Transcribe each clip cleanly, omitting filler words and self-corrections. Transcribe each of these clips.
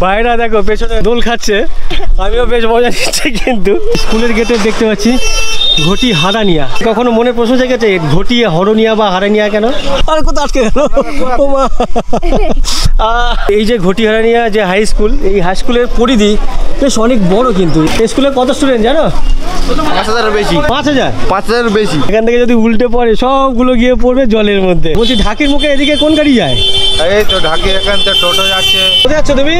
ভাইরা দেখো পেছনে দোল খাচ্ছে, আমিও বেশ মজা নিচ্ছি। কিন্তু স্কুলের গেটে দেখতে পাচ্ছি ঘটি হারানিয়া। কখনো মনে প্রশ্ন জেগেছে ঘটি হরনিয়া বা হারানিয়া কেন? আরে কোথাও আটকে গেল। এই যে ঘটি হারানিয়া যে হাই স্কুল, এই হাই স্কুলের পরিধি বেশ অনেক বড়। কিন্তু এই স্কুলে কত স্টুডেন্ট জানো? 5000 বেশি। 5000 বেশি। এখান থেকে যদি উল্টে পড়ে সবগুলো গিয়ে পড়বে জলের মধ্যে। বলছি ঢাকির মুখে এদিকে কোন গাড়ি যায়? এই তো ঢাকি এখান থেকে টোটো যাচ্ছে। কোথায় যাচ্ছ তুমি?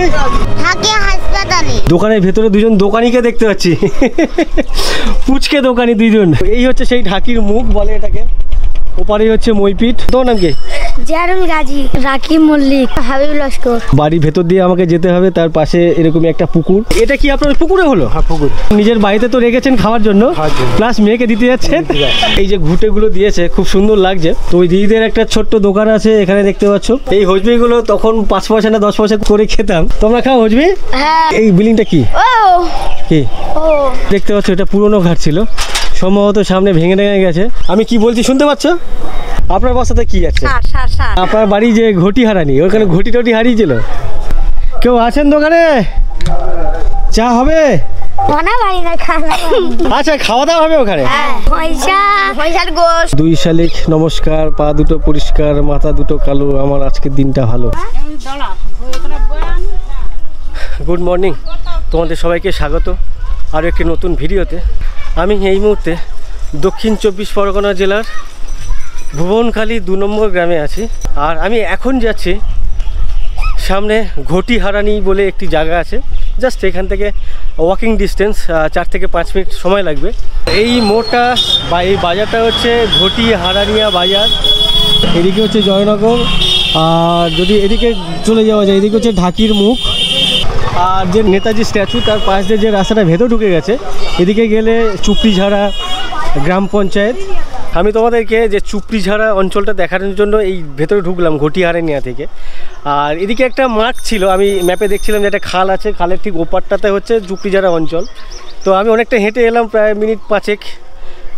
ঢাকি হাসপাতালে। দোকানের ভেতরে দুজন দোকানিকে দেখতে পাচ্ছি, পুচকে দোকানি দুইজন। এই হচ্ছে সেই ঢাকির মুখ বলে এটাকে। ওপারে হচ্ছে মইপিট। তোর নাম কি? জিয়ারুল গাজী, রাকিব মল্লিক, হাবিব লস্কর। বাড়ির ভেতর দিয়ে আমাকে যেতে হবে, তার পাশে এরকমই একটা পুকুর। এটা কি আপনার পুকুরে হলো? হ্যাঁ পুকুর। নিজের বাড়িতে তো রেখেছেন খাওয়ার জন্য, প্লাস মেয়েকে দিতে যাচ্ছেন। এই যে ঘুটেগুলো দিয়েছে খুব সুন্দর লাগছে। তো ওই দিদিদের একটা ছোট্ট দোকান আছে এখানে দেখতে পাচ্ছ। এই হজবিগুলো তখন 5 পয়সা না 10 পয়সা করে খেতাম। তোমরা খাও হজবি? হ্যাঁ। এই বিল্ডিংটা কি? কি ও দেখতে পাচ্ছ? এটা পুরনো ঘাট ছিল, সম্ভবত সামনে ভেঙে গেছে। আমি কি বলছি শুনতে পাচ্ছ? আপনার বাসাতে কি আছে? আপনার বাড়ি যে ঘটি হারানি, ওখানে ঘটি টটি হারিয়েছিল। কেউ আছেন দোকানে? চা হবে? আচ্ছা, খাওয়া দাওয়া হবে ওখানে? 2 শালিক নমস্কার, পা দুটো পরিষ্কার, মাথা দুটো কালো, আমার আজকের দিনটা ভালো। গুড মর্নিং, তোমাদের সবাইকে স্বাগত আরও একটি নতুন ভিডিওতে। আমি এই মুহূর্তে দক্ষিণ 24 পরগনা জেলার ভুবনখালী 2 নম্বর গ্রামে আছি। আর আমি এখন যাচ্ছি সামনে ঘটি হারানি বলে একটি জায়গা আছে, জাস্ট এখান থেকে ওয়াকিং ডিস্টেন্স 4 থেকে 5 মিনিট সময় লাগবে। এই মোড়টা বা এই বাজারটা হচ্ছে ঘটি হারানিয়া বাজার। এদিকে হচ্ছে জয়নগর, আর যদি এদিকে চলে যাওয়া যায় এদিকে হচ্ছে ঢাকির মুখ। আর যে নেতাজি স্ট্যাচু তার পাশ দিয়ে যে রাস্তাটা ভেতর ঢুকে গেছে, এদিকে গেলে চুপড়িঝাড়া গ্রাম পঞ্চায়েত। আমি তোমাদেরকে যে চুপড়িঝাড়া অঞ্চলটা দেখানোর জন্য এই ভেতরে ঢুকলাম ঘটি হারানিয়া থেকে। আর এদিকে একটা মাঠ ছিল, আমি ম্যাপে দেখছিলাম যে একটা খাল আছে, খালের ঠিক ওপারটাতে হচ্ছে চুপড়িঝাড়া অঞ্চল। তো আমি অনেকটা হেঁটে এলাম, প্রায় মিনিট 5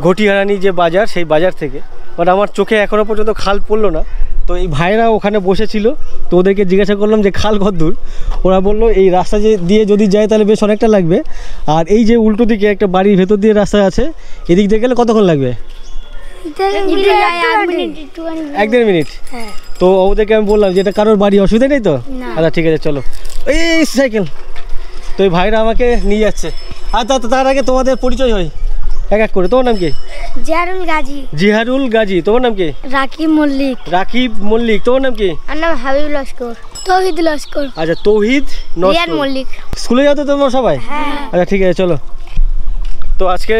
ঘটি হারানি যে বাজার, সেই বাজার থেকে। বাট আমার চোখে এখনও পর্যন্ত খাল পড়লো না। তো এই ভাইরা ওখানে বসেছিল, তো ওদেরকে জিজ্ঞাসা করলাম যে খাল কত দূর। ওরা বললো এই রাস্তা দিয়ে যদি যায় তাহলে বেশ অনেকটা লাগবে। আর এই যে উল্টো দিকে একটা বাড়ির ভেতর দিয়ে রাস্তা আছে, এদিক দিয়ে গেলে কতক্ষণ লাগবে? 1-1.5 মিনিট। তো ওদেরকে আমি বললাম যে এটা কারোর বাড়ি, অসুবিধা নেই তো? আচ্ছা ঠিক আছে চলো। এই সাইকেল। তো এই ভাইরা আমাকে নিয়ে যাচ্ছে। আর তার আগে তোমাদের পরিচয় হয় এক এক করে। তোমার নাম কি? জিয়ারুল গাজী। জিহারুল গাজী। তোমার নাম কি? রাকিব মল্লিক। রাকিব মল্লিক। তোমার নাম কি? আমার নাম হাবিব লস্কর। তৌহিদ লস্কর। আচ্ছা তৌহিদ মল্লিক। স্কুলে যাও তো তোমরা সবাই? আচ্ছা ঠিক আছে চলো। তো আজকে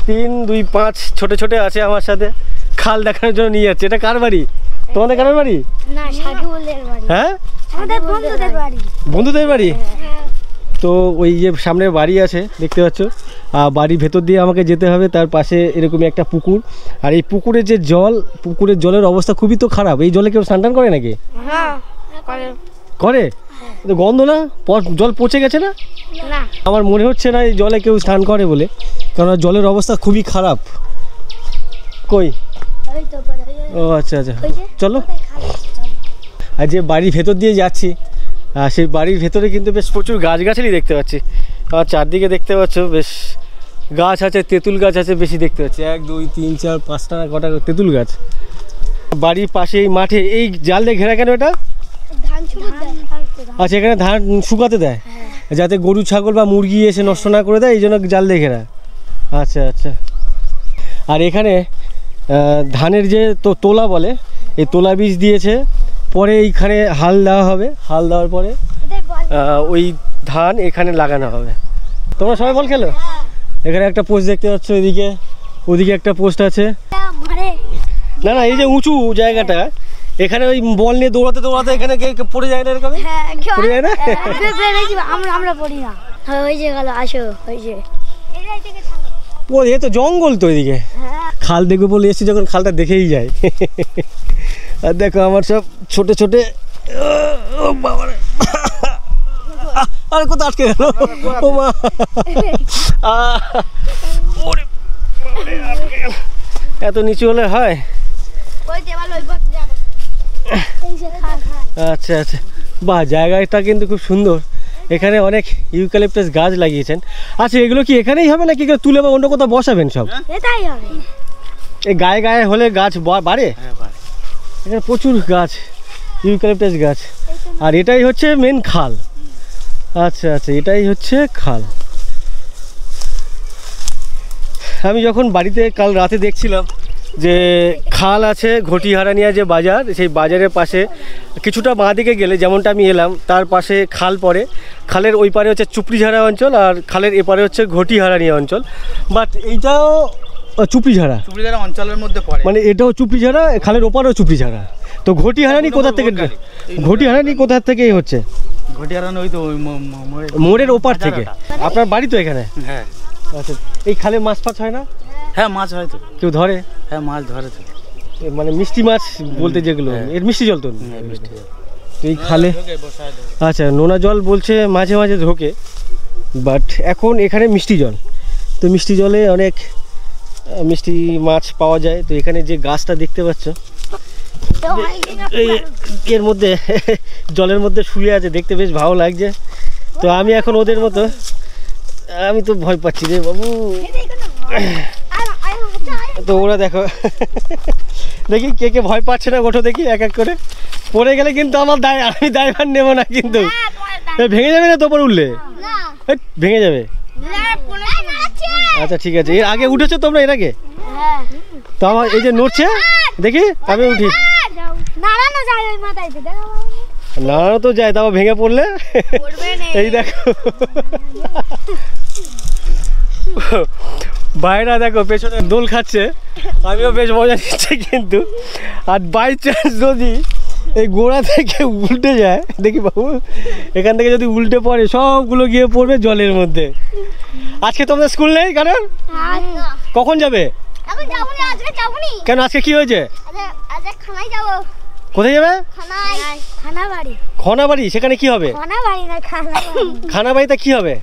3, 2, 5 ছোট ছোট আছে আমার সাথে, খাল দেখানোর জন্য নিয়ে যাচ্ছে। এটা কার বাড়ি? তোমাদের কার বাড়ি? না, সাকিবুলের বাড়ি। হ্যাঁ, আমাদের বন্ধুদের বাড়ি। বন্ধুদের বাড়ি? তো ওই যে সামনে বাড়ি আছে দেখতে পাচ্ছ, বাড়ির ভেতর দিয়ে আমাকে যেতে হবে, তার পাশে এরকমই একটা পুকুর। আর এই পুকুরের যে জল, পুকুরের জলের অবস্থা খুবই তো খারাপ। এই জলে কেউ স্নান টান করে নাকি? করে? গন্ধ না? জল পচে গেছে না? আমার মনে হচ্ছে না এই জলে কেউ স্নান করে বলে, কারণ জলের অবস্থা খুবই খারাপ। কই? ও আচ্ছা আচ্ছা, চলো। আর যে বাড়ির ভেতর দিয়ে যাচ্ছি, সেই বাড়ির ভেতরে কিন্তু বেশ প্রচুর গাছগাছালি দেখতে পাচ্ছি। আর চারদিকে দেখতে পাচ্ছ বেশ গাছ আছে, তেঁতুল গাছ আছে বেশি দেখতে পাচ্ছি। 1, 2, 3, 4, 5টা না কটা তেঁতুল গাছ। বাড়ির পাশে এই মাঠে এই জাল দিয়ে ঘেরা কেন এটা? আচ্ছা, এখানে ধান শুকাতে দেয় যাতে গরু ছাগল বা মুরগি এসে নষ্ট না করে দেয়, এই জন্য জাল দিয়ে ঘেরা। আচ্ছা আচ্ছা। আর এখানে ধানের যে তোলা বলে, এই তোলা বীজ দিয়েছে, পরে এইখানে হাল দেওয়া হবে। হাল দেওয়ার পরে ওই ধান এখানে লাগানো হবে। তোমরা সবাই বল খেলো? এখানে একটা পোস্ট দেখতে পাচ্ছ, এদিকে ওদিকে একটা পোস্ট আছে। না না, এই যে উঁচু জায়গাটা, এখানে ওই বল নিয়ে দৌড়াতে দৌড়াতে এখানে পড়ে যায় না? এরকম পড়ে যায় না? আমরা পড়ি না। ওই যে গেল, আসো ওই যে। ও এ তো জঙ্গল তো এদিকে। খাল দেখবে বলে এসেছি, যখন খালটা দেখেই যায়। আর দেখো আমার সব ছোট ছোট, আরে কোথাও আটকে গেল। ও মা, এত নিচু হলে হয়? আচ্ছা আচ্ছা, বাহ, জায়গাটা কিন্তু খুব সুন্দর। এখানে অনেক ইউক্যালিপটাস গাছ লাগিয়েছেন। আচ্ছা এগুলো কি এখানেই হবে নাকি এগুলো তুলে বা অন্য কোথাও বসাবেন সব? এটাই হবে। এই গায়ে গায়ে হলে গাছ বাড়ে? এখানে প্রচুর গাছ, ইউক্যালিপটাস গাছ। আর এটাই হচ্ছে মেন খাল। আচ্ছা আচ্ছা, এটাই হচ্ছে খাল। আমি যখন বাড়িতে কাল রাতে দেখছিলাম যে খাল আছে, ঘটিহারানিয়া যে বাজার, সেই বাজারের পাশে কিছুটা বাঁ দিকে গেলে যেমনটা আমি এলাম তার পাশে খাল পড়ে। খালের ওই পারে হচ্ছে চুপড়িঝাড়া অঞ্চল আর খালের এপারে হচ্ছে ঘটিহারানিয়া অঞ্চল। বাট এইটাও চুপড়িঝাড়া অঞ্চলের মধ্যে পড়ে, মানে এটাও চুপড়িঝাড়া, খালের ওপারেও চুপড়িঝাড়া। তো ঘটিহারানি কোথা থেকে, ঘটিহারানি কোথা থেকে হচ্ছে? ঘটিয়ারানি ওই তো মোড়ের ওপার থেকে। আপনার বাড়ি তো এখানে? হ্যাঁ। আচ্ছা, এই খালে মাছ ফাছ হয় না? হ্যাঁ মাছ হয় তো, কেউ ধরে? হ্যাঁ মাছ ধরে তো, মানে মিষ্টি মাছ বলতে যেগুলো, এর মিষ্টি জল তো মিষ্টি। এই খালে। আচ্ছা, নোনা জল বলছে মাঝে মাঝে ঢোকে, বাট এখন এখানে মিষ্টি জল। তো মিষ্টি জলে অনেক মিষ্টি মাছ পাওয়া যায়। তো এখানে যে গাছটা দেখতে পাচ্ছ, এর মধ্যে জলের মধ্যে শুয়ে আছে, দেখতে বেশ ভালো লাগছে। তো আমি এখন ওদের মতো, আমি তো ভয় পাচ্ছি রে বাবু। তো ওরা দেখো, দেখি কে কে ভয় পাচ্ছে না, ওঠো দেখি এক এক করে। পড়ে গেলে কিন্তু আমার আমি দায়ভার নেবো না কিন্তু। ভেঙে যাবে না তো ওপর উঠলে? ভেঙে যাবে। আচ্ছা ঠিক আছে, এর আগে উঠেছো তোমরা এর আগে? তো আমার এই যে নড়ছে, দেখি আমি উঠি। নাড়ানো তো যায়, তাও ভেঙে পড়লে এই দেখো ভাইরা দেখো পেছনে দোল খাচ্ছে, আমিও বেশ মজা নিচ্ছি কিন্তু। আর বাই চান্স যদি এই গোড়া থেকে উল্টে যায়, দেখি বাবু এখান থেকে যদি উল্টে পড়ে সবগুলো গিয়ে পড়বে জলের মধ্যে। আজকে তোমাদের স্কুল নেই কারণ? কখন যাবে? কেন আজকে কি হয়েছে? কোথায় যাবে? খানাবাড়ি। সেখানে কি হবে? খানাবাড়িতে কি হবে?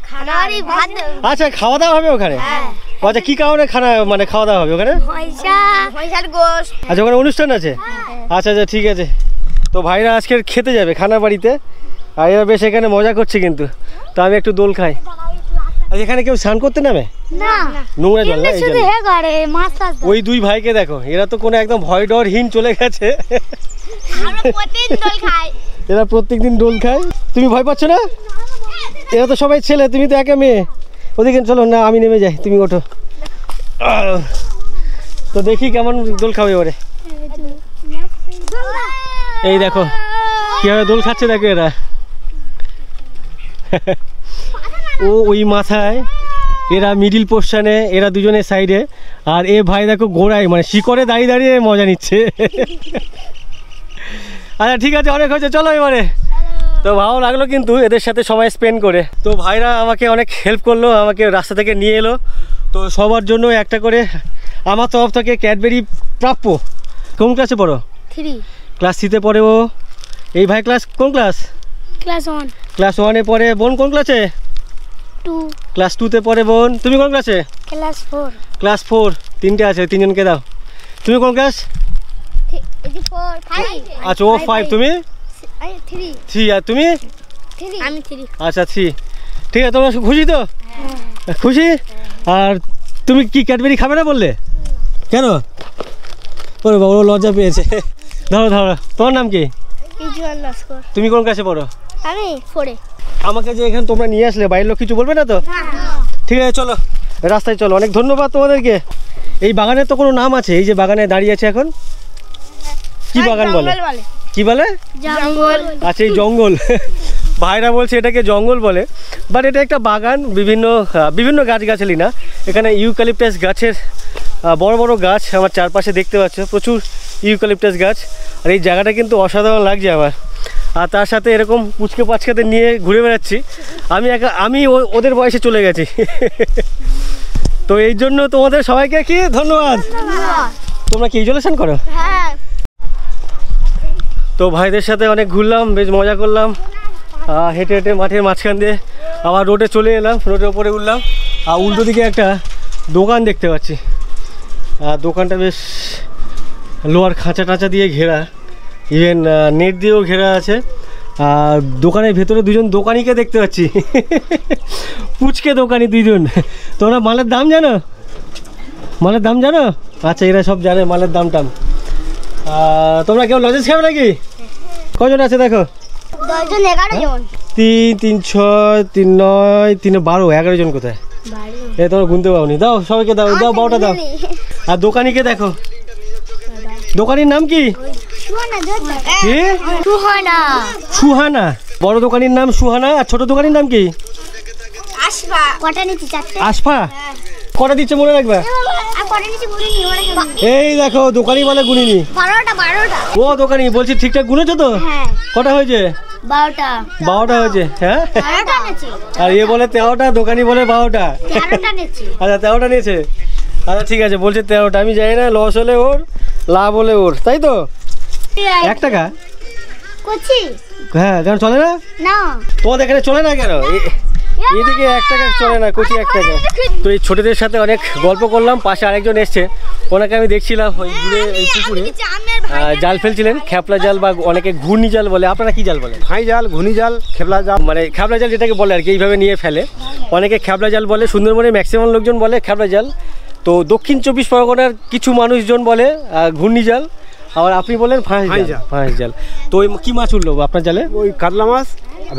আচ্ছা, খাওয়া দাওয়া হবে ওখানে? আচ্ছা, কি কারণে মানে খাওয়া দাওয়া হবে ওখানে? আচ্ছা, ওখানে অনুষ্ঠান আছে? আচ্ছা আচ্ছা ঠিক আছে। তো ভাইরা আজকে খেতে যাবে খানাবাড়িতে, আর এরা বেশ এখানে মজা করছে কিন্তু। তো আমি একটু দোল খাই। আর এখানে কেউ স্নান করতে নামে? নোংরা জল না? ওই দুই ভাইকে দেখো, এরা তো কোনো একদম ভয় ডরহীন চলে গেছে। এরা প্রত্যেকদিন দোল খায়। তুমি ভয় পাচ্ছ না? এরা তো সবাই ছেলে, তুমি তো একা মেয়ে। ওদিকে চলো না, আমি নেমে যাই, তুমি ওঠো। তো দেখি কেমন দোল খাবে এবারে। এই দেখো কিভাবে দোল খাচ্ছে, দেখো এরা। ও ওই মাথায়, এরা মিডিল পোর্শনে, এরা দুজনের সাইডে, আর এ ভাই দেখো গোড়ায়, মানে শিকড়ে দাঁড়িয়ে দাঁড়িয়ে মজা নিচ্ছে। আচ্ছা ঠিক আছে, অনেক হয়েছে, চলো এবারে। তো ভালো লাগলো কিন্তু এদের সাথে সময় স্পেন্ড করে। তো ভাইরা আমাকে অনেক হেল্প করলো, আমাকে রাস্তা থেকে নিয়ে এলো। তো সবার জন্য একটা করে আমার তরফ থেকে ক্যাডবেরি প্রাপ্য। কোন ক্লাসে পড়ো? 3 ক্লাস 3-তে পড়ে ও। এই ভাই ক্লাস কোন ক্লাস? ক্লাস 1। ক্লাস 1-এ পড়ে। বোন কোন ক্লাসে? 2। ক্লাস 2-তে পড়ে বোন। তুমি কোন ক্লাসে? ক্লাস 4। ক্লাস 4। 3টে আছে, 3জনকে দাও। তুমি কোন ক্লাস? 4 5। আচ্ছা, ও 5, তুমি 3। আর তুমি? 3। আমি 3। আচ্ছা 3। ঠিক আছে, তোমরা খুশি তো? খুশি? আর তুমি কি ক্যাডবেরি খাবে না বললে? কেন? ওরে বাবা, লজ্জা পেয়েছে। ধরো ধরো, তোমার নাম কি? তুমি কোন ক্লাসে পড়ো? আমি 4-এ। আমাকে যে এখানে তোমরা নিয়ে আসলে, বাইরের লোক কিছু বলবে না তো? ঠিক আছে চলো, রাস্তায় চলো। অনেক ধন্যবাদ তোমাদেরকে। এই বাগানের তো কোনো নাম আছে? এই যে বাগানে দাঁড়িয়ে আছে এখন, কি বাগান বলে? কি বলে? জঙ্গল। আচ্ছা, এই জঙ্গল। ভাইরা বলছে এটাকে জঙ্গল বলে, বাট এটা একটা বাগান। বিভিন্ন গাছগাছালি না, এখানে ইউক্যালিপটাস গাছের বড় বড় গাছ আমার চারপাশে দেখতে পাচ্ছ, প্রচুর ইউক্যালিপটাস গাছ। আর এই জায়গাটা কিন্তু অসাধারণ লাগছে আমার। আর তার সাথে এরকম পুচকে পাচকাদের নিয়ে ঘুরে বেড়াচ্ছি। আমি ওদের বয়সে চলে গেছি। তো এই জন্য তোমাদের সবাইকে কি ধন্যবাদ। তোমরা কি ইজোলেশন করো? হ্যাঁ। তো ভাইদের সাথে অনেক ঘুরলাম, বেশ মজা করলাম। হেঁটে হেঁটে মাঠের মাঝখান দিয়ে আবার রোডে চলে এলাম, রোডের ওপরে উঠলাম। আর উল্টো দিকে একটা দোকান দেখতে পাচ্ছি। দোকানটা বেশ লোহার খাঁচা টাঁচা দিয়ে ঘেরা, ইভেন নেট দিয়েও ঘেরা আছে। আর দোকানের ভেতরে দুজন দোকানিকে দেখতে পাচ্ছি পুচকে দোকানি দুইজন। তোমরা মালের দাম জানো? মালের দাম জানো? আচ্ছা, এরা সব জানে মালের দাম টাম। তোমরা কেউ লজেন্স খাবে নাকি? কজন আছে দেখো? 10 জন 11 জন। 3 3 6 3 9 3 12 11 জন কোথায়? এ তোমরা গুনতে পাওনি। দাও সবাইকে দাও, দাও 12টা দাও। আর দোকানিকে দেখো, দোকানির নাম কি? কি? সুহানা। সুহানা। বড় দোকানির নাম সুহানা, আর ছোট দোকানির নাম কি? আশফা। কটা নিচে? 4টে। আশফা। কটা দিচ্ছে মনে রাখবা? আর কটা নিচে গুনিনি ওরা? এই দেখো দোকানি বলে গুনিনি। 12টা। ও দোকানি বলছি ঠিকঠাক গুনেছো তো? হ্যাঁ। কটা হয়েছে? 12টা। 12টা হয়েছে। হ্যাঁ 12টা নিচে। আর এ বলে 13টা, দোকানি বলে 12টা। 13টা নিচে। আচ্ছা 13টা নিয়েছে। আচ্ছা ঠিক আছে, বলছে 13টা। আমি জানি না লস হলে ওর, লাভ হলে ওর, তাই তো? 1 টাকা কোচি? হ্যাঁ, কেন চলে না? না। তোমাদের এখানে চলে না কেন? এদিকে 1 টাকা চলে না, কোচি 1 টাকা। তো এই ছোটদের সাথে অনেক গল্প করলাম। পাশে আরেকজন এসছে, ওনাকে আমি দেখছিলাম ওই দূরে এই পুকুরে জাল ফেলছিলেন, খেপলা জাল বা অনেকে ঘূর্ণি জাল বলে। আপনারা কি জাল বলেন? ফাঁই জাল, ঘুনি জাল, খেপলা জাল। মানে খেপলা জাল যেটাকে বলে আর কি, এইভাবে নিয়ে ফেলে। অনেকে খেপলা জাল বলে, সুন্দরবনে ম্যাক্সিমাম লোকজন বলে খেপলা জাল। তো দক্ষিণ 24 পরগনার কিছু মানুষজন বলে ঘূর্ণি জাল, আবার আপনি বলেন ফাঁস জাল। ফাঁস জাল। তো ওই কি মাছ উঠলো আপনার জালে? ওই কাতলা মাছ,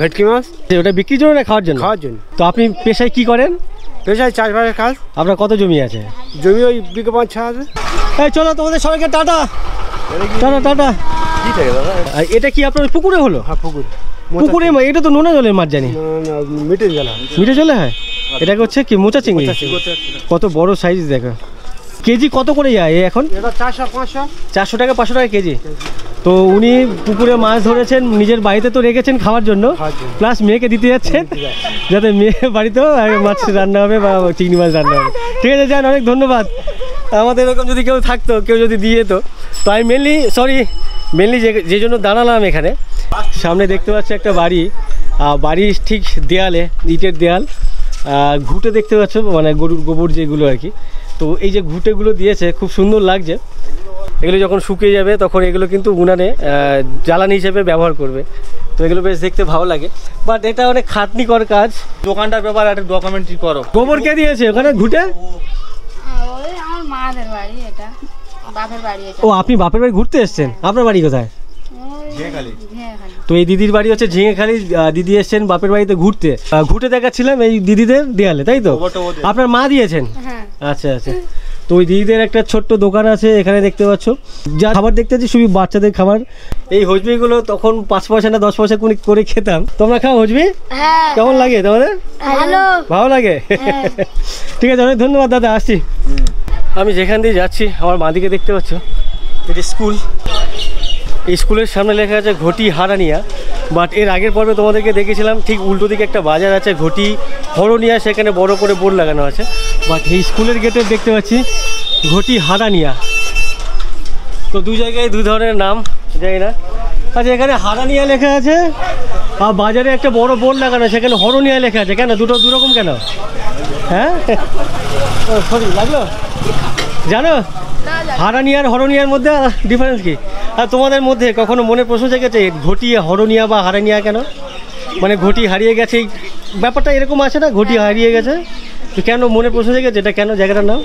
ভেটকি মাছ। ওটা বিক্রির জন্য না খাওয়ার জন্য? খাওয়ার জন্য। তো আপনি পেশায় কি করেন? পেশায় চাষবাসের কাজ। আপনার কত জমি আছে? জমি ওই বিঘে 5-6 আছে। এই চলো তোমাদের সবাইকে টাটা টাটা টাটা। আর এটা কি আপনার পুকুরে হলো? হ্যাঁ পুকুর। পুকুরে এটা তো নোনা জলের মাছ জানি। মিটে জাল। মিঠে জলে হয়? এটাকে হচ্ছে কি মোচা চিংড়ি? কত বড় সাইজ দেখো। কেজি কত করে যায় এখন? এটা 400-500। 400 টাকা 500 টাকা কেজি। তো উনি পুকুরে মাছ ধরেছেন, নিজের বাড়িতে তো রেখেছেন খাওয়ার জন্য, প্লাস মেয়েকে দিতে যাচ্ছেন যাতে মেয়ে বাড়িতেও মাছ রান্না হবে বা চিংড়ি মাছ রান্না হবে। ঠিক আছে যান, অনেক ধন্যবাদ। আমাদের এরকম যদি কেউ থাকতো, কেউ যদি দিয়ে তো আমি মেনলি যে জন্য দাঁড়ালাম এখানে, সামনে দেখতে পাচ্ছি একটা বাড়ি, বাড়ির ঠিক দেয়ালে, ইটের দেয়াল, ঘুঁটে দেখতে পাচ্ছ, মানে গরুর গোবর যেগুলো আর কি। তো এই যে ঘুঁটেগুলো দিয়েছে খুব সুন্দর লাগছে। এগুলো যখন শুকিয়ে যাবে তখন এগুলো কিন্তু উনানে জ্বালানি হিসেবে ব্যবহার করবে। তো এগুলো বেশ দেখতে ভালো লাগে, বাট এটা অনেক খাটনিকর কাজ। দোকানটার ব্যাপারে একটা ডকুমেন্টারি করো। গোবর কে দিয়েছে ওখানে ঘুঁটে? ওই আমার মাদের বাড়ি, এটা বাপের বাড়ি। এটা ও আপনি বাপের বাড়ি ঘুরতে এসছেন? আপনার বাড়ি কোথায়? ঝিঙেখালি। তো এই দিদির বাড়ি হচ্ছে ঝিঙেখালি। দিদি এসছেন বাপের বাড়িতে ঘুরতে, ঘুরতে দেখাচ্ছিলাম এই দিদিদের দেয়ালে, তাই তো? আপনার মা দিয়েছেন? হ্যাঁ। আচ্ছা আচ্ছা। তো ওই দিদিদের একটা ছোট্ট দোকান আছে এখানে দেখতে পাচ্ছ, যা খাবার দেখতে পাচ্ছি শুধু বাচ্চাদের খাবার। এই হজমিগুলো তখন 5 পয়সা না 10 পয়সা করে খেতাম। তোমরা খাও হজমি? হ্যাঁ। কেমন লাগে তোমাদের? ভালো। ভালো লাগে? ঠিক আছে, অনেক ধন্যবাদ দাদা, আসছি। আমি যেখান দিয়ে যাচ্ছি আমার বাঁদিকে দেখতে পাচ্ছ এটি স্কুল। এই স্কুলের সামনে লেখা আছে ঘটি হারানিয়া, বাট এর আগের পর্বে তোমাদেরকে দেখেছিলাম ঠিক উল্টো দিকে একটা বাজার আছে ঘটি হরনিয়া, সেখানে বড় করে বোর্ড লাগানো আছে। বাট এই স্কুলের গেটে দেখতে পাচ্ছি ঘটি হারানিয়া। তো দু জায়গায় দু ধরনের নাম, জানি না। আচ্ছা, এখানে হারানিয়া লেখা আছে আর বাজারে একটা বড় বোর্ড লাগানো, সেখানে হরনিয়া লেখা আছে। কেন দুটো দুরকম কেন? হ্যাঁ সরি লাগলো জানো? হারানিয়া আর হরনিয়ার মধ্যে ডিফারেন্স কি? আর তোমাদের মধ্যে কখনো মনে প্রশ্ন জেগেছে ঘটি হরনিয়া বা হারানিয়া কেন? মানে ঘটি হারিয়ে গেছে, এই ব্যাপারটা এরকম আছে না, ঘটি হারিয়ে গেছে তো কেন মনে প্রশ্ন জেগেছে এটা কেন জায়গাটার নাম?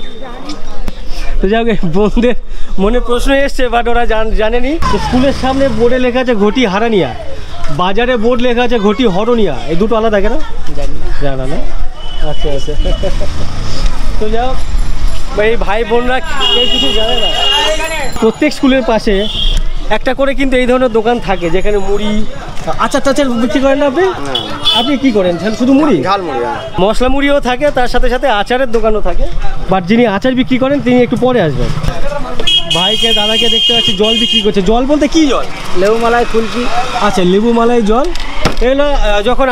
তো যাই হোক, বোনদের মনে প্রশ্ন এসছে, বাট ওরা জানেনি। তো স্কুলের সামনে বোর্ডে লেখা আছে ঘটি হারানিয়া, বাজারে বোর্ড লেখা আছে ঘটি হরনিয়া। এই দুটো আলাদা কেন? জানা না? আচ্ছা আচ্ছা। তো যাই হোক, এই ভাই বোনরা কেউ কিছু জানে না। প্রত্যেক স্কুলের পাশে একটা করে কিন্তু এই ধরনের দোকান থাকে যেখানে মুড়ি, আচার টাচার বিক্রি করেন না আপনি? আপনি কি করেন? শুধু মুড়ি? ঝাল মুড়ি। মশলা মুড়িও থাকে, তার সাথে সাথে আচারের দোকানও থাকে। বাট যিনি আচার বিক্রি করেন তিনি একটু পরে আসবেন। ভাইকে দাদাকে দেখতে পাচ্ছি জল বিক্রি করছে। জল বলতে কি জল? লেবু মালাই, ফুলকি। আচ্ছা, লেবু মালাই জল। এগুলো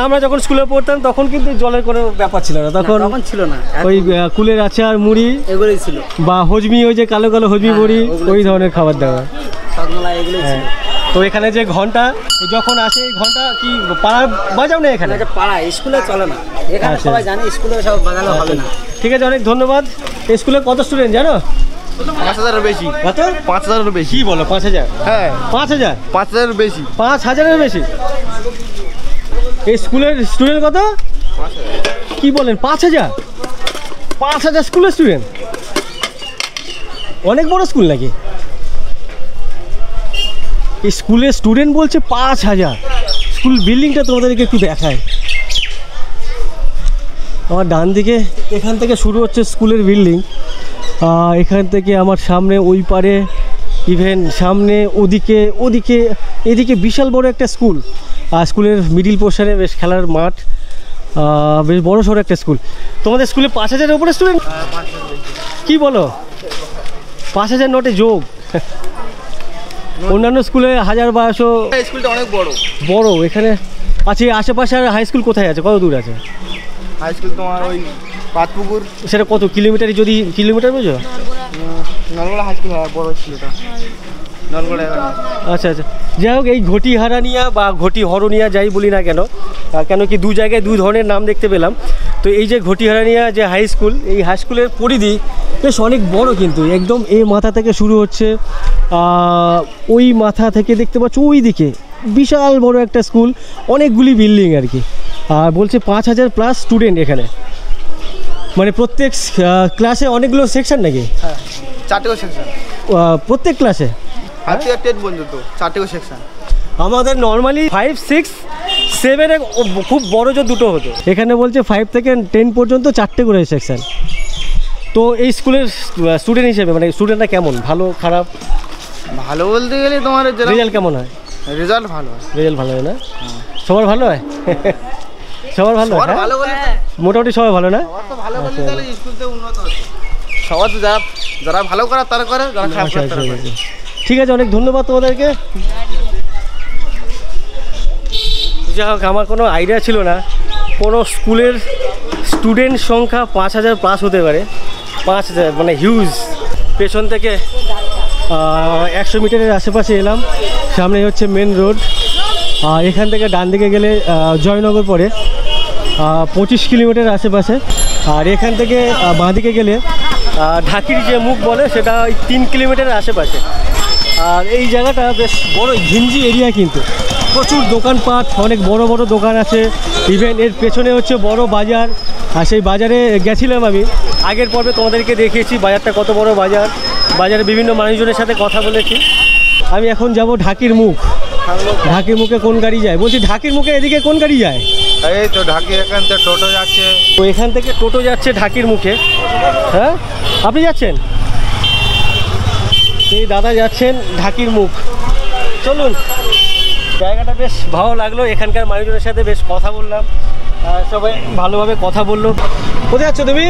আমরা যখন স্কুলে পড়তাম তখন কিন্তু জলের কোনো ব্যাপার ছিল না, তখন ছিল না। ওই কুলের আচার মুড়ি এগুলোই ছিল, বা হজমি, ওই যে কালো কালো হজমি মুড়ি, ওই ধরনের খাবার দাবার। এগুলোই। তো এখানে যে ঘন্টা যখন আসে, এই ঘন্টা কি পাড়া বাজাও না এখানে? পাড়া স্কুলে চলে না, এখানে আচ্ছা। সবাই জানে, স্কুলে সব বাজানো হবে না। ঠিক আছে, অনেক ধন্যবাদ। স্কুলে কত স্টুডেন্ট জানো? 5,000-এর বেশি। কত? 5,000-এর বেশি। কি বলো 5,000? হ্যাঁ 5,000? 5,000-এর বেশি। 5,000-এর বেশি? এই স্কুলের স্টুডেন্ট কত? কি বলেন 5,000? 5,000 স্কুলের স্টুডেন্ট? অনেক বড় স্কুল নাকি? এই স্কুলের স্টুডেন্ট বলছে 5,000। স্কুল বিল্ডিংটা তোমাদেরকে একটু দেখায়। আমার ডান দিকে এখান থেকে শুরু হচ্ছে স্কুলের বিল্ডিং। এখান থেকে আমার সামনে ওই পারে, ইভেন সামনে ওদিকে ওদিকে এদিকে বিশাল বড় একটা স্কুল। স্কুলের মিডিল পোর্শনে বেশ খেলার মাঠ, বেশ বড় সড়ো একটা স্কুল। তোমাদের স্কুলে 5,000-এর উপরে স্টুডেন্ট? কি বলো? 5,000 নোটে যোগ। অন্যান্য স্কুলে 1,000-1,200। স্কুলটা অনেক বড়। বড় এখানে আছে। আশেপাশে আর হাই স্কুল কোথায় আছে? কত দূর আছে হাই স্কুল? তোমার ওই পাতপুকুর। সেটা কত কিলোমিটার? যদি কিলোমিটার বুঝো? নলগোলা হাই স্কুল হয় বড় স্কুলটা, নলগোলা। আচ্ছা আচ্ছা, যাই হোক, এই ঘটি হারানিয়া বা ঘটি হরনিয়া যাই বলি না কেন, কেন কি দু জায়গায় দুই ধরনের নাম দেখতে পেলাম। তো এই যে ঘটি হারানিয়া যে হাই স্কুল, এই হাই স্কুলের পরিধি বেশ অনেক বড়, কিন্তু একদম এই মাথা থেকে শুরু হচ্ছে, ওই মাথা থেকে দেখতে পাচ্ছ ওই দিকে বিশাল বড় একটা স্কুল, অনেকগুলি বিল্ডিং আর কি। আর বলছে 5,000+ স্টুডেন্ট এখানে, মানে প্রত্যেক ক্লাসে অনেকগুলো সেকশন নাকি? হ্যাঁ 4টে সেকশন প্রত্যেক ক্লাসে। আর 10 পর্যন্ত 4টে সেকশন। আমাদের নর্মালি 5, 6, 7 খুব বড় যে দুটো হতো, এখানে বলছে 5 থেকে 10 পর্যন্ত 4টে করে সেকশন। তো এই স্কুলের স্টুডেন্ট হিসেবে মানে স্টুডেন্টরা কেমন, ভালো খারাপ? ভালো বলতে গেলে তোমার রেজাল্ট কেমন হয়? রেজাল্ট ভালো হয়। রেজাল্ট ভালো হয় না? সবার ভালো হয়? সবার ভালো হয়? ভালো বলে মোটামুটি সবাই ভালো না? তো ভালো বলতে গেলে স্কুলতে উন্নত হচ্ছে। সবার তো যারা ভালো করে তারা করে, যারা খারাপ করে তারা করে। ঠিক আছে, অনেক ধন্যবাদ তোমাদেরকে। যাই হোক, আমার কোনো আইডিয়া ছিল না কোনো স্কুলের স্টুডেন্ট সংখ্যা 5,000+ হতে পারে। 5,000 মানে হিউজ। পেছন থেকে 100 মিটারের আশেপাশে এলাম, সামনে হচ্ছে মেন রোড। এখান থেকে ডান দিকে গেলে জয়নগর পড়ে, 25 কিলোমিটার আশেপাশে। আর এখান থেকে বাঁ দিকে গেলে ঢাকির যে মুখ বলে সেটা 3 কিলোমিটারের আশেপাশে। আর এই জায়গাটা বেশ বড় ঘিঞ্জি এরিয়া, কিন্তু প্রচুর দোকানপাট, অনেক বড় বড় দোকান আছে। ইভেন এর পেছনে হচ্ছে বড় বাজার। আর সেই বাজারে গেছিলাম আমি আগের পর্বে, তোমাদেরকে দেখিয়েছি বাজারটা কত বড় বাজার। বাজারে বিভিন্ন মানুষজনের সাথে কথা বলেছি। আমি এখন যাব ঢাকির মুখ। ঢাকির মুখে কোন গাড়ি যায়? বলছি ঢাকির মুখে এদিকে কোন গাড়ি যায়? এই তো ঢাকি এখান থেকে টোটো যাচ্ছে। তো এখান থেকে টোটো যাচ্ছে ঢাকির মুখে। হ্যাঁ, আপনি যাচ্ছেন? এই দাদা যাচ্ছেন ঢাকির মুখ। চলুন, জায়গাটা বেশ ভালো লাগলো। এখানকার মানুষজনের সাথে বেশ কথা বললাম, সবাই ভালোভাবে কথা বললো। কোথায় যাচ্ছ তুমি?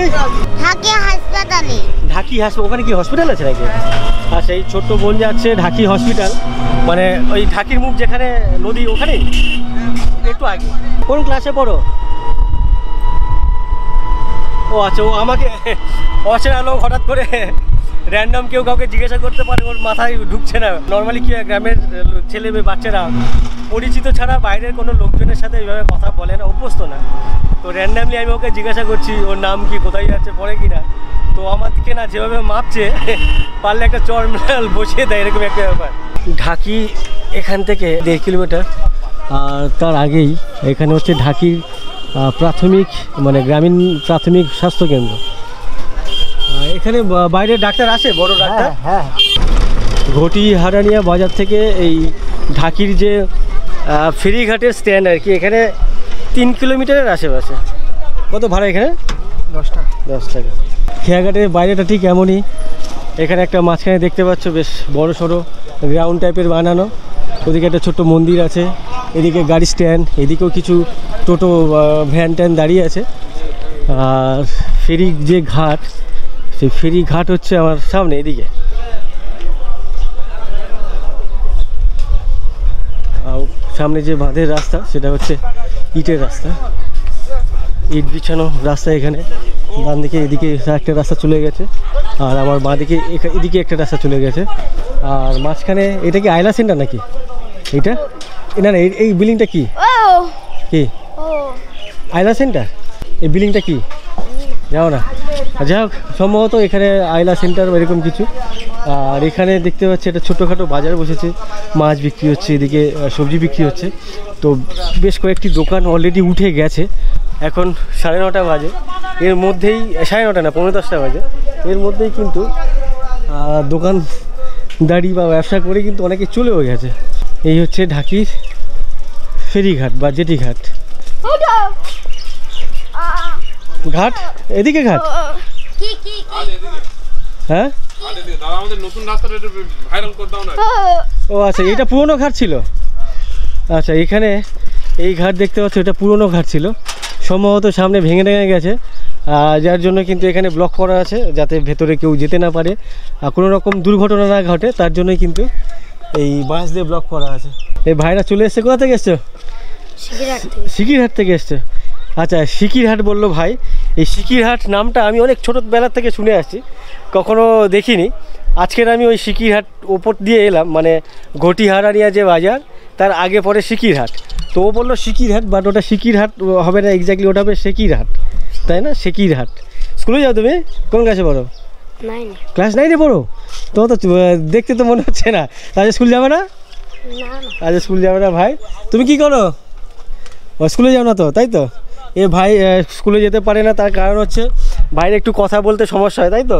ঢাকি হাসপাতালে। ঢাকি হাসপাতাল? ওখানে কি হসপিটাল আছে নাকি? আর সেই ছোট্ট বোন যাচ্ছে ঢাকি হসপিটাল, মানে ওই ঢাকির মুখ যেখানে নদী ওখানেই একটু আগে। কোন ক্লাসে পড়ো? ও আচ্ছা, ও আমাকে অচেনা লোক হঠাৎ করে র্যান্ডম কেউ কাউকে জিজ্ঞাসা করতে পারে, ওর মাথায় ঢুকছে না। নর্মালি কি গ্রামের ছেলে মেয়ে বাচ্চারা পরিচিত ছাড়া বাইরের কোনো লোকজনের সাথে এইভাবে কথা বলে না, অভ্যস্ত না। তো র্যান্ডামলি আমি ওকে জিজ্ঞাসা করছি ওর নাম কি, কোথায় যাচ্ছে, পড়ে কিনা। তো আমার দিকে না যেভাবে মাপছে, পারলে একটা চড় বসিয়ে দেয়, এরকম একটা ব্যাপার। ঢাকি এখান থেকে 1.5 কিলোমিটার। আর তার আগেই এখানে হচ্ছে ঢাকির প্রাথমিক মানে গ্রামীণ প্রাথমিক স্বাস্থ্যকেন্দ্র। এখানে বাইরে ডাক্তার আসে, বড় ডাক্তার। হ্যাঁ ঘটি হারানিয়া বাজার থেকে এই ঢাকির যে ফেরিঘাটের স্ট্যান্ড আর কি, এখানে 3 কিলোমিটারের আশেপাশে। কত ভাড়া এখানে? 10 টাকা। 10 টাকা। খেয়াঘাটের বাইরেটা ঠিক এমনই। এখানে একটা মাঝখানে দেখতে পাচ্ছ বেশ বড় সড়ো গ্রাউন্ড টাইপের বানানো। ওদিকে একটা ছোট্ট মন্দির আছে, এদিকে গাড়ি স্ট্যান্ড, এদিকেও কিছু টোটো ভ্যান ট্যান দাঁড়িয়ে আছে। আর ফেরি যে ঘাট, সেই ফেরি ঘাট হচ্ছে আমার সামনে এদিকে। আর সামনে যে বাঁধের রাস্তা সেটা হচ্ছে ইটের রাস্তা, ইট বিছানো রাস্তা। এখানে ডান দিকে এদিকে একটা রাস্তা চলে গেছে, আর আমার বাঁ দিকে এদিকে একটা রাস্তা চলে গেছে। আর মাঝখানে এটা কি আইলা সেন্টার নাকি? এইটা না না, এই বিল্ডিংটা কি? কি আইলা সেন্টার? এই বিল্ডিংটা কি জানো না? যাই হোক, সম্ভবত এখানে আইলা সেন্টার এরকম কিছু। আর এখানে দেখতে পাচ্ছি একটা ছোটোখাটো বাজার বসেছে, মাছ বিক্রি হচ্ছে, এদিকে সবজি বিক্রি হচ্ছে। তো বেশ কয়েকটি দোকান অলরেডি উঠে গেছে। এখন 9:30 বাজে, এর মধ্যেই 9:30 না 10:45 বাজে, এর মধ্যেই কিন্তু দোকানদারি বা ব্যবসা করে কিন্তু অনেকে চলেও গেছে। এই হচ্ছে ঢাকির ফেরিঘাট বা জেটি ঘাট। ঘাট এদিকে ঘাট, হ্যাঁ ও আচ্ছা, এটা পুরনো ঘাট ছিল। আচ্ছা, এখানে এই ঘাট দেখতে পাচ্ছ, এটা পুরনো ঘাট ছিল, সম্ভবত সামনে ভেঙে গেছে, যার জন্য কিন্তু এখানে ব্লক করা আছে, যাতে ভেতরে কেউ যেতে না পারে, কোনো রকম দুর্ঘটনা না ঘটে, তার জন্যই কিন্তু এই বাঁশ দিয়ে ব্লক করা আছে। এই ভাইরা চলে এসছে, কোথা থেকে এসছো? সিকিরহাট থেকে এসছে। আচ্ছা, সিকিরহাট বললো ভাই। এই সিকিরহাট নামটা আমি অনেক ছোটোবেলার থেকে শুনে আসছি, কখনো দেখিনি। আজকের আমি ওই সিকিরহাট ওপর দিয়ে এলাম, মানে ঘটিহারানিয়া যে বাজার, তার আগে পরে সিকিরহাট। তো ও বললো সিকিরহাট, বাট ওটা সিকিরহাট হবে না এক্স্যাক্টলি, ওটা হবে সেকিরহাট, তাই না? সেকিরহাট। স্কুলে যাও তুমি? কোন ক্লাসে পড়ো? ক্লাস 9-এ পড়ো? তো দেখতে তো মনে হচ্ছে না। আজকে স্কুল যাবে না? আজকে স্কুল যাবে না ভাই। তুমি কি করো? ও স্কুলে যাও না তো, তাই তো? এ ভাই স্কুলে যেতে পারে না, তার কারণ হচ্ছে ভাইয়ের একটু কথা বলতে সমস্যা হয়, তাই তো?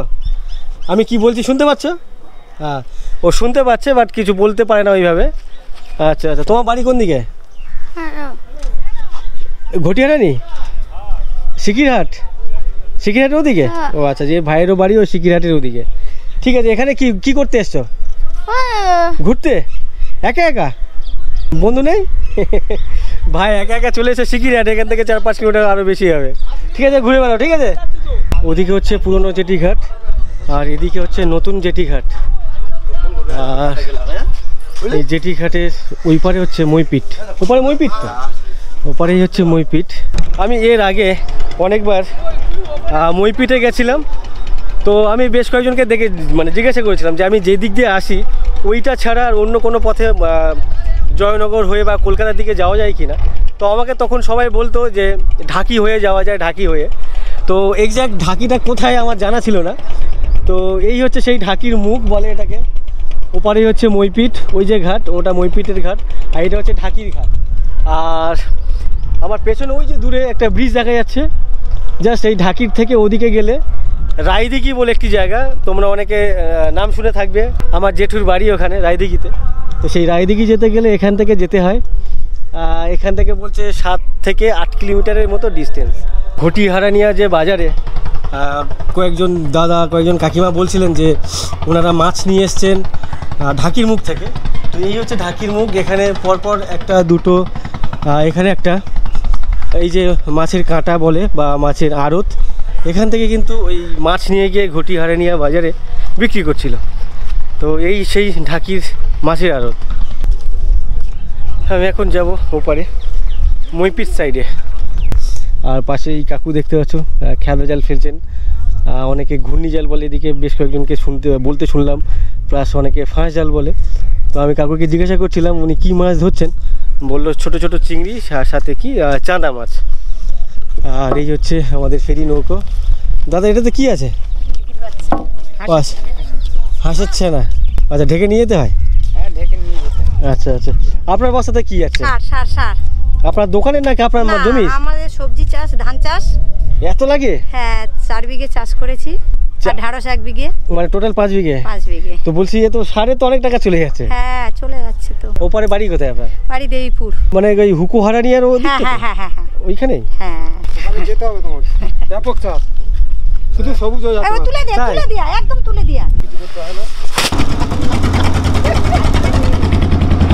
আমি কি বলছি শুনতে পাচ্ছ? হ্যাঁ, ও শুনতে পাচ্ছে, বাট কিছু বলতে পারে না ওইভাবে। আচ্ছা আচ্ছা, তোমার বাড়ি কোন দিকে? ঘটিহারানি, সিকিরহাট, সিকিরহাটের ওদিকে? ও আচ্ছা, যে ভাইয়েরও বাড়ি ও সিকিরহাটের ওদিকে। ঠিক আছে, এখানে কি করতে এসছো? ঘুরতে? একা একা? বন্ধু নেই? ভাই একা একা চলে এসে সিকিরহাট, এখান থেকে 4-5 কিলোমিটার আরও বেশি হবে। ঠিক আছে, ঘুরে বেড়াও, ঠিক আছে? ওদিকে হচ্ছে পুরনো জেটি ঘাট, আর এদিকে হচ্ছে নতুন জেটি ঘাট। আর এই জেটি ঘাটের ওই পারে হচ্ছে মইপিট, ওপারে মইপিট, তো ওপারেই হচ্ছে মইপিট। আমি এর আগে অনেকবার মইপিটে গেছিলাম, তো আমি বেশ কয়েকজনকে দেখে মানে জিজ্ঞাসা করেছিলাম যে আমি যে দিক দিয়ে আসি ওইটা ছাড়া আর অন্য কোনো পথে জয়নগর হয়ে বা কলকাতার দিকে যাওয়া যায় কি না। তো আমাকে তখন সবাই বলতো যে ঢাকি হয়ে যাওয়া যায়, ঢাকি হয়ে। তো এক্স্যাক্ট ঢাকিটা কোথায় আমার জানা ছিল না। তো এই হচ্ছে সেই ঢাকির মুখ বলে এটাকে। ওপারেই হচ্ছে মইপিট, ওই যে ঘাট ওটা মইপিটের ঘাট, আর এটা হচ্ছে ঢাকির ঘাট। আর আমার পেছনে ওই যে দূরে একটা ব্রিজ দেখা যাচ্ছে, জাস্ট এই ঢাকির থেকে ওদিকে গেলে রায়দিঘি বলে একটি জায়গা, তোমরা অনেকে নাম শুনে থাকবে। আমার জেঠুর বাড়ি ওখানে রায়দিঘিতে। তো সেই রায়দিঘি যেতে গেলে এখান থেকে যেতে হয়। এখান থেকে বলছে 7 থেকে 8 কিলোমিটারের মতো ডিস্টেন্স। ঘটিহারানিয়া যে বাজারে কয়েকজন দাদা, কয়েকজন কাকিমা বলছিলেন যে ওনারা মাছ নিয়ে এসছেন ঢাকির মুখ থেকে। তো এই হচ্ছে ঢাকির মুখ, এখানে পরপর একটা দুটো, এখানে একটা, এই যে মাছের কাঁটা বলে বা মাছের আড়ত, এখান থেকে কিন্তু ওই মাছ নিয়ে গিয়ে ঘটিহারানিয়া বাজারে বিক্রি করছিল। তো এই সেই ঢাকির মাছের আড়ত। আমি এখন যাব ওপারে মইপিট সাইডে। আর পাশে এই কাকু দেখতে পাচ্ছ খেলা জাল ফেলছেন, অনেকে ঘূর্ণি জাল বলে, এদিকে বেশ কয়েকজনকে বলতে শুনলাম, প্লাস অনেকে ফাঁস জাল বলে। তো আমি কাকুকে জিজ্ঞাসা করছিলাম উনি কী মাছ ধরছেন, বললো ছোট ছোট চিংড়ি, সাথে কি চাঁদা মাছ। আর এই হচ্ছে আমাদের ফেরি নৌকো। দাদা এটাতে কি আছে? হাঁসের ছানা। আচ্ছা, ঢেকে নিয়ে যেতে হয়? হ্যাঁ, ঢেকে নিয়ে যেতে হয়। আচ্ছা আচ্ছা, আপনার বাসাতে কি আছে? সার। আপনার দোকানের নাকি আপনার জমি? আমাদের সবজি চাষ, ধান চাষ। এত লাগে? হ্যাঁ, 4 বিঘে চাষ করেছি, আর ঢাড়স 1 বিঘে, মানে টোটাল 5 বিঘে। 5 বিঘে। তো বলছি এ তো সারে তো অনেক টাকা চলে যাচ্ছে। হ্যাঁ, চলে যাচ্ছে তো। ওপারে বাড়ি কোথায় আপনার? বাড়ি দেবীপুর, মানে ওই হুকুহারানিয়ার ওদিকে? হ্যাঁ, ওইখানেই? হ্যাঁ। যেতে হবে তোমার, ব্যাপক চাপ, শুধু সবুজ হয়ে যাবে। তুলে দিয়া, একদম তুলে দিয়া।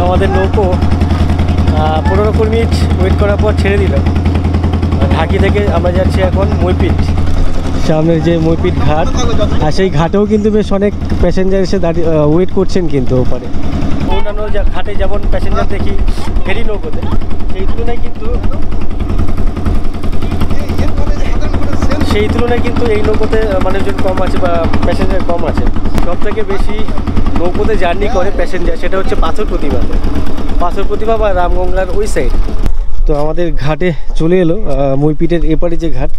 আমাদের নৌকো 15 মিনিট ওয়েট করার পর ছেড়ে দিল। ঢাকি থেকে আমরা যাচ্ছি এখন মইপিট, সামনের যে মইপিট ঘাট। আর সেই ঘাটেও কিন্তু বেশ অনেক প্যাসেঞ্জার এসে দাঁড়িয়ে ওয়েট করছেন কিন্তু ওপারে। অন্যান্য ঘাটে যেমন প্যাসেঞ্জার দেখি ফেরি নৌকোতে, সেই তুলনায় কিন্তু এই নৌকোতে মানুষজন কম আছে বা প্যাসেঞ্জার কম আছে। সব থেকে বেশি নৌকোতে জার্নি করে প্যাসেঞ্জার, সেটা হচ্ছে পাথর প্রতিভা বা রামগঙ্গার ওই সাইড। তো আমাদের ঘাটে চলে এলো মইপিটের এপারে যে ঘাট,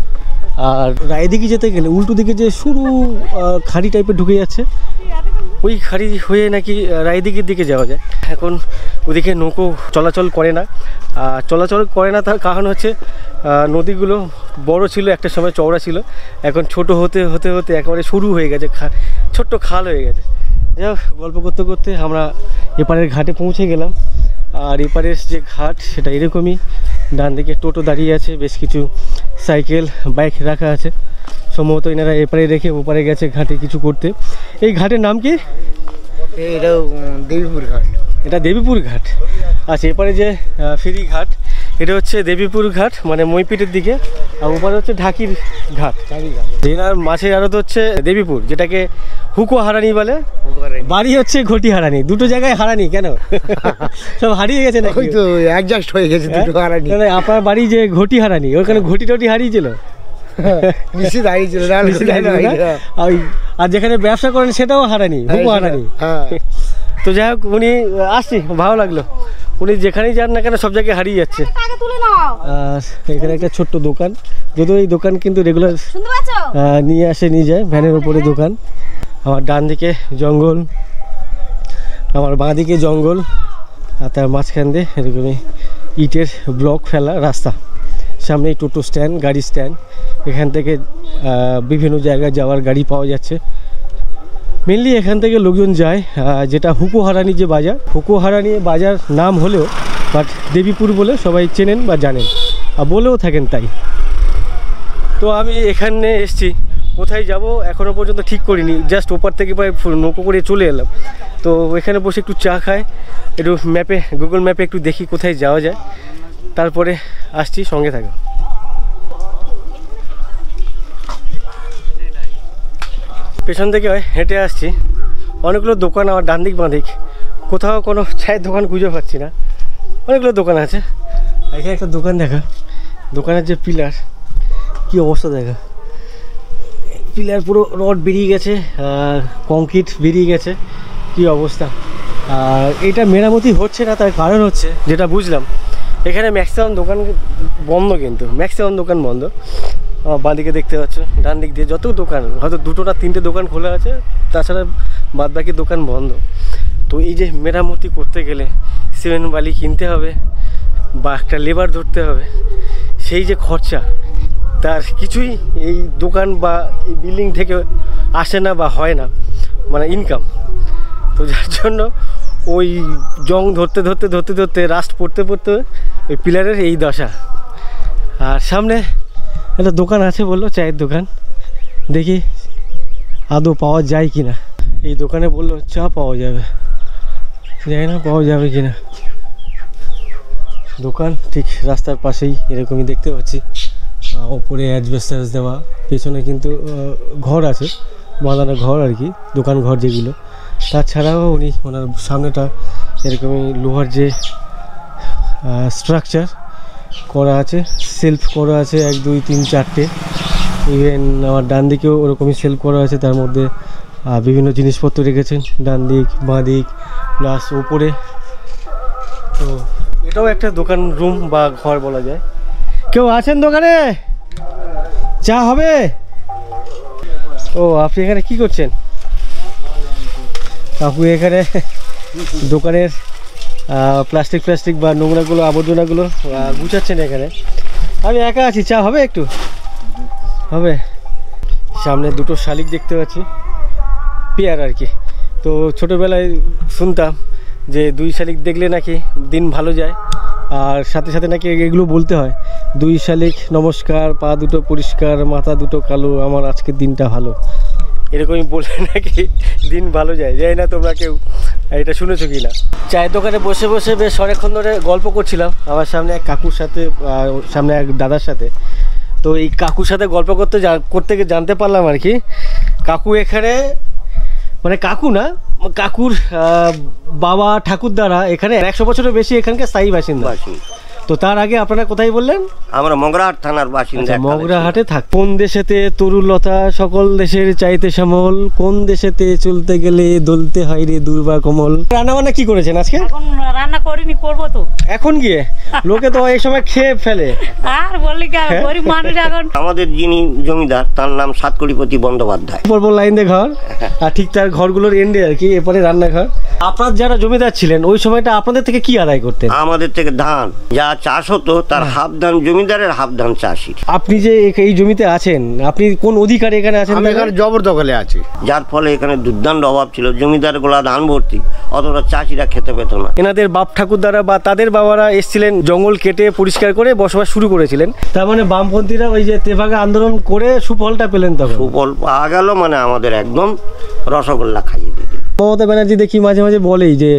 আর রায়দিঘি যেতে গেলে উল্টো দিকে যে সরু খাড়ি টাইপের ঢুকে যাচ্ছে, ওই খাড়ি হয়ে নাকি রায়দিঘির দিকে যাওয়া যায়। এখন ওদিকে নৌকো চলাচল করে না, চলাচল করে না তার কারণ হচ্ছে নদীগুলো বড় ছিল, একটা সময় চওড়া ছিল, এখন ছোট হতে হতে হতে একেবারে সরু হয়ে গেছে, ছোট্ট খাল হয়ে গেছে। যাই হোক, গল্প করতে করতে আমরা এপারের ঘাটে পৌঁছে গেলাম। আর এপারের যে ঘাট সেটা এরকমই, ডান দিকে টোটো দাঁড়িয়ে আছে, বেশ কিছু সাইকেল বাইক রাখা আছে, সম্ভবত এনারা এপারে রেখে ওপারে গেছে ঘাটে কিছু করতে। এই ঘাটের নাম কি? এটা দেবীপুর ঘাট। এটা দেবীপুর ঘাট। আচ্ছা, এপারে যে ফেরি ঘাট এটা হচ্ছে দেবীপুর ঘাট, মানে মইপিটের দিকে, আর ওপারে হচ্ছে ঢাকির ঘাট। এনার মাছের আড়ত হচ্ছে দেবীপুর, যেটাকে হুকো হারানি বলে, বাড়ি হচ্ছে ঘটি হারানি। দুটো জায়গায় হারানি কেন? সব হারিয়ে গেছে না? ওই তো অ্যাডজাস্ট হয়ে গেছে দুটো হারানি। না, আপনার বাড়ি যে ঘটি হারানি, ওখানে ঘটি টটি হারিয়েছিল, মিশি দাঁড়িয়েছিল না? আর যেখানে ব্যবসা করেন সেটাও হারানি, হুকো হারানি। তো যাই হোক, উনি আসছি, ভালো লাগলো। উনি যেখানেই যান না কেন সব জায়গায় হারিয়ে যাচ্ছে। আর এখানে একটা ছোট্ট দোকান, যদিও এই দোকান কিন্তু রেগুলার নিয়ে যায় ভ্যানের উপরে দোকান। আমার ডান দিকে জঙ্গল, আমার বাঁ দিকে জঙ্গল, আর তার মাঝখান দিয়ে এরকমই ইটের ব্লক ফেলা রাস্তা। সামনেই টোটো স্ট্যান্ড, গাড়ি স্ট্যান্ড, এখান থেকে বিভিন্ন জায়গায় যাওয়ার গাড়ি পাওয়া যাচ্ছে। মেনলি এখান থেকে লোকজন যায়, যেটা হুকো হারানি যে বাজার, হুকো হারানি বাজার নাম হলেও বাট দেবীপুর বলে সবাই চেনেন বা জানেন, আর বলেও থাকেন তাই। তো আমি এখানে এসছি, কোথায় যাব এখনও পর্যন্ত ঠিক করিনি, জাস্ট ওপার থেকে প্রায় নৌকো করে চলে এলাম। তো এখানে বসে একটু চা খাই, একটু ম্যাপে, গুগল ম্যাপে একটু দেখি কোথায় যাওয়া যায়, তারপরে আসছি, সঙ্গে থাকো। পেছন থেকে হেঁটে আসছি, অনেকগুলো দোকান আমার ডান দিক বাঁ দিক, কোথাও কোনো চায়ের দোকান খুঁজে পাচ্ছি না। অনেকগুলো দোকান আছে, এখানে একটা দোকান দেখা, দোকানের যে পিলার কি অবস্থা দেখা, পিলার পুরো রড বেরিয়ে গেছে, কংক্রিট বেরিয়ে গেছে, কি অবস্থা। আর এটা মেরামতি হচ্ছে না, তার কারণ হচ্ছে যেটা বুঝলাম, এখানে ম্যাক্সিমাম দোকান বন্ধ, কিন্তু ম্যাক্সিমাম দোকান বন্ধ। বাঁ দিকে দেখতে পাচ্ছ, ডান দিক দিয়ে যত দোকান, হয়তো দুটো না তিনটে দোকান খোলা আছে, তাছাড়া বাদ বাকি দোকান বন্ধ। তো এই যে মেরামতি করতে গেলে সিমেন্ট বালি কিনতে হবে বা একটা লেবার ধরতে হবে, সেই যে খরচা, তার কিছুই এই দোকান বা এই বিল্ডিং থেকে আসে না বা হয় না, মানে ইনকাম। তো যার জন্য ওই জং ধরতে ধরতে ধরতে ধরতে রাস্ট পড়তে পড়তে ওই পিলারের এই দশা। আর সামনে একটা দোকান আছে বললো, চায়ের দোকান, দেখি আদৌ পাওয়া যায় কি না। এই দোকানে বললো চা পাওয়া যাবে, জানি না পাওয়া যাবে কি না। দোকান ঠিক রাস্তার পাশেই এরকমই দেখতে পাচ্ছি, ওপরে অ্যাডভেস্টার দেওয়া, পেছনে কিন্তু ঘর আছে, বাঁধানো ঘর আর কি, দোকান ঘর যেগুলো। তাছাড়াও উনি ওনার সামনেটা এরকমই লোহার যে স্ট্রাকচার করা আছে, সেলফ করা আছে 1 2 3 4টে, ইভেন আমার ডান দিকেও ওরকমই সেলফ করা আছে, তার মধ্যে বিভিন্ন জিনিসপত্র রেখেছেন, ডান দিক বাঁ দিক প্লাস ওপরে। তো এটাও একটা দোকান রুম বা ঘর বলা যায়। কেউ আছেন দোকানে? চা হবে? ও, আপনি এখানে কি করছেন? কাকু এখানে দোকানের প্লাস্টিক বা নোংরাগুলো, আবর্জনাগুলো গুছাচ্ছেন এখানে। আমি একা আছি, চা হবে একটু? হবে। সামনে দুটো শালিক দেখতে পাচ্ছি, পেয়ার আর কি। তো ছোটোবেলায় শুনতাম যে 2 শালিক দেখলে নাকি দিন ভালো যায়, আর সাথে সাথে নাকি এগুলো বলতে হয়, 2 শালিক নমস্কার, পা দুটো পরিষ্কার, মাথা দুটো কালো, আমার আজকের দিনটা ভালো, এরকমই বলে নাকি দিন ভালো যায়। জানি না তোমরা কেউ এটা শুনেছো কি না। চায়ের দোকানে বসে বসে বেশ অনেকক্ষণ ধরে গল্প করছিলাম আমার সামনে এক কাকুর সাথে, সামনে এক দাদার সাথে। তো এই কাকুর সাথে গল্প করতে জানতে পারলাম আর কি, কাকু এখানে, মানে কাকু না, কাকুর বাবা ঠাকুরদারা এখানে 100 বছরের বেশি এখানকার স্থায়ী বাসিন্দা। তো তার আগে আপনারা কোথায় বললেন? আমরা মগরাহাট থানার বাসিন্দা। মগরাহাটে থাক। কোন দেশেতে তরুলতা সকল দেশের চাইতে শ্যামল, কোন দেশেতে চলতে গেলে দলতে হয় রে দুর্বা কমল। রান্না বান্না কি করেছেন আজকে? এখন রান্না করিনি, করবো তো। এখন গিয়ে লোকে তো এই সময় খেয়ে ফেলে। আর বললি কি, গরিব মানুষ এখন। আমাদের যিনি জমিদার তার নাম সাতকড়িপতি বন্দ্যোপাধ্যায়। পরপর লাইন দিয়ে ঘর, আর ঠিক তার ঘরগুলোর এন্ডে আর কি, এরপরে রান্নাঘর। আপনার যারা জমিদার ছিলেন ওই সময়টা আপনাদের থেকে কি আদায় করতেন? আমাদের থেকে ধান যা চাষ হতো তার হাফ ধান জমিদারের, হাফ ধান চাষির। আপনি যে এই জমিতে আছেন, আপনি কোন অধিকারে এখানে আছেন? আমি এখানে জবরদখলে আছি। যার ফলে এখানে দুর্দান্ত অভাব ছিল, জমিদার গোলা ধান ভর্তি, অতটা চাষিরা খেতে পেত না। এনাদের বাপ ঠাকুরদারা বা তাদের বাবারা এসেছিলেন, জঙ্গল কেটে পরিষ্কার করে বসবাস শুরু করেছিলেন। তার মানে বামপন্থীরা ওই যে তেভাগা আন্দোলন করে সুফলটা পেলেন তখন। সুফল পাওয়া গেল, মানে আমাদের একদম রসগোল্লা খাইয়ে দিল। মমতা ব্যানার্জি দেখি মাঝে মাঝে বলেই যে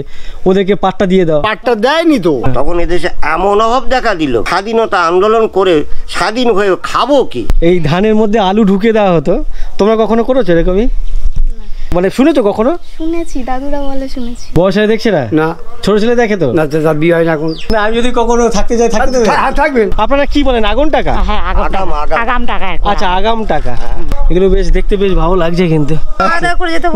ওদেরকে পাট্টা দিয়ে দাও। পাটটা দেয়নি তো। তখন এদেশে এমন অভাব দেখা দিল, স্বাধীনতা আন্দোলন করে স্বাধীন হয়ে খাবো কি? এই ধানের মধ্যে আলু ঢুকে দেওয়া হতো। তোমরা কখনো করেছো এরকমই? মানে শুনেছো কখনো? শুনেছি, দাদুরা বলে শুনেছি। বয়স হয়ে দেখছে না? না, ছোট ছেলে দেখে তো না, তার বিয়ে হয় না এখন। না, আমি যদি কখনো থাকতে যাই থাকতে দেবে? থাকবেন। আপনারা কি বলেন, আগুন টাকা? হ্যাঁ, আগাম টাকা। আচ্ছা, আগাম টাকা। এগুলো বেশ দেখতে বেশ ভালো লাগছে কিন্তু।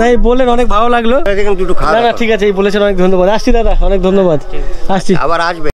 না, এই বললেন অনেক ভালো লাগলো। দুটো না না, ঠিক আছে, এই বলেছেন, অনেক ধন্যবাদ। আসছি দাদা, অনেক ধন্যবাদ, আসছি। আবার আসবে।